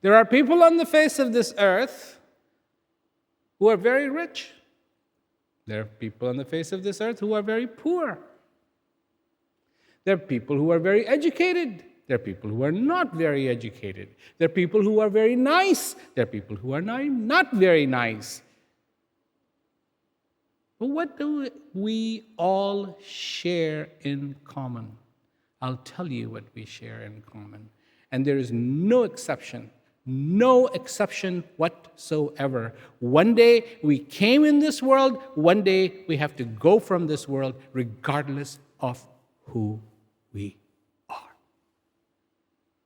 There are people on the face of this earth who are very rich. There are people on the face of this earth who are very poor. There are people who are very educated. There are people who are not very educated. There are people who are very nice. There are people who are not very nice. But what do we all share in common? I'll tell you what we share in common. And there is no exception whatsoever. One day we came in this world, one day we have to go from this world, regardless of who we are.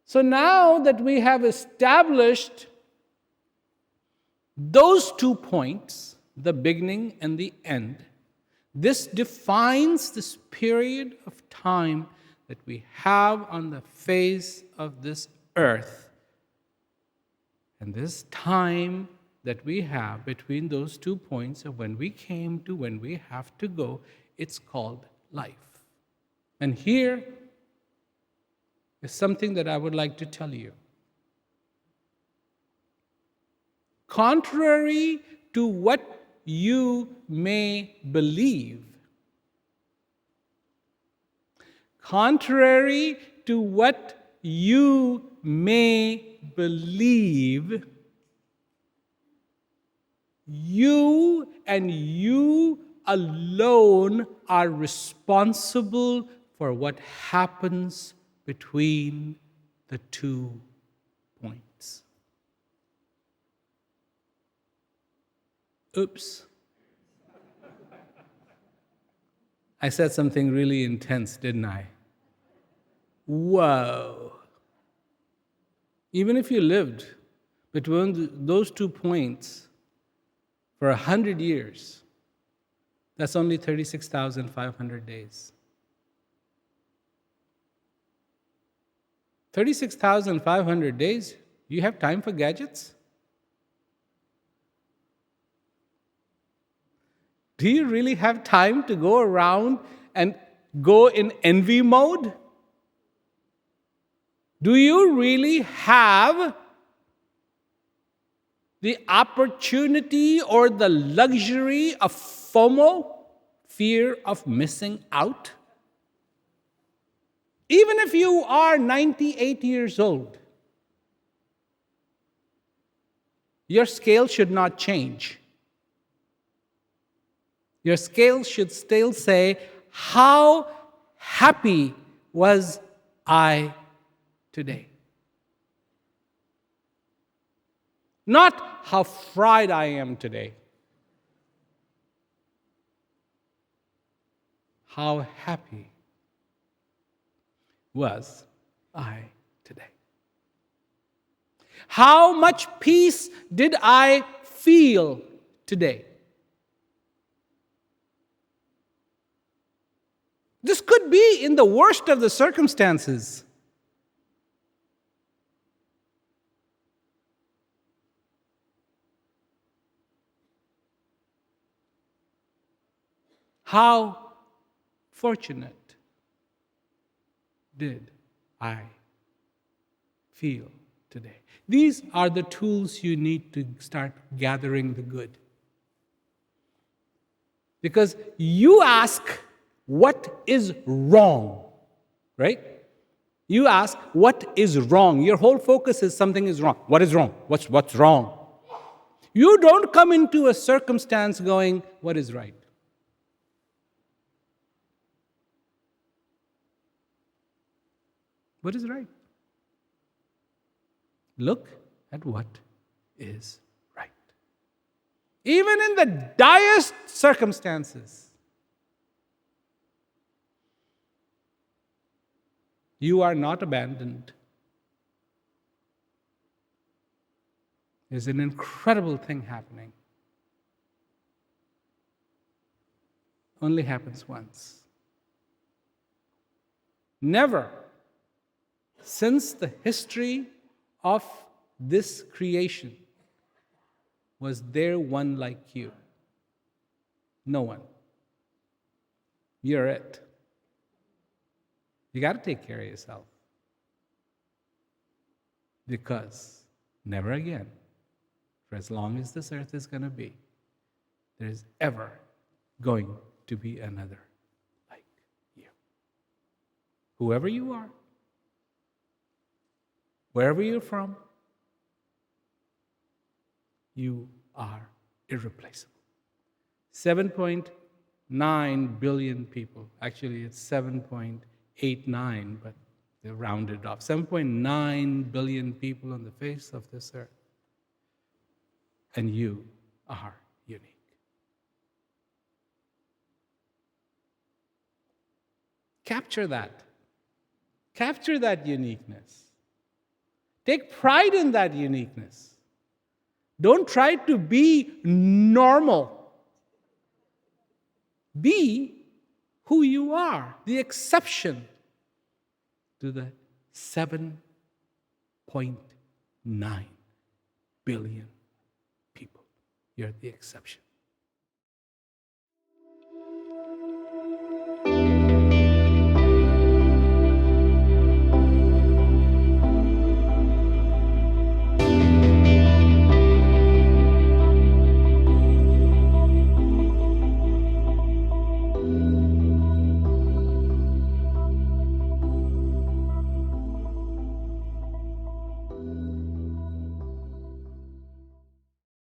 So now that we have established those 2 points, the beginning and the end, this defines this period of time that we have on the face of this earth. And this time that we have between those 2 points of when we came to when we have to go, it's called life. And here is something that I would like to tell you. Contrary to what you may believe, contrary to what you may believe, you and you alone are responsible for what happens between the 2 points. Oops. I said something really intense, didn't I? Whoa. Even if you lived between those 2 points for 100 years, that's only 36,500 days. 36,500 days, you have time for gadgets? Do you really have time to go around and go in envy mode? Do you really have the opportunity or the luxury of FOMO, fear of missing out? Even if you are 98 years old, your scale should not change. Your scale should still say, how happy was I today? Not how fried I am today. How happy was I today? How much peace did I feel today? This could be in the worst of the circumstances. How fortunate did I feel today? These are the tools you need to start gathering the good. Because you ask, what is wrong? Right? You ask, what is wrong? Your whole focus is something is wrong. What is wrong? What's wrong? You don't come into a circumstance going, what is right? What is right? Look at what is right. Even in the direst circumstances, you are not abandoned. There's an incredible thing happening. Only happens once. Never since the history of this creation was there one like you. No one. You're it. You got to take care of yourself. Because Never again, for as long as this earth is going to be, there is ever going to be another like you. Whoever you are, wherever you're from, you are irreplaceable. 7.9 billion people. Actually, it's 7.89, but they rounded off. 7.9 billion people on the face of this earth. And you are unique. Capture that. Capture that uniqueness. Take pride in that uniqueness. Don't try to be normal. Be who you are, the exception to the 7.9 billion people. You're the exception.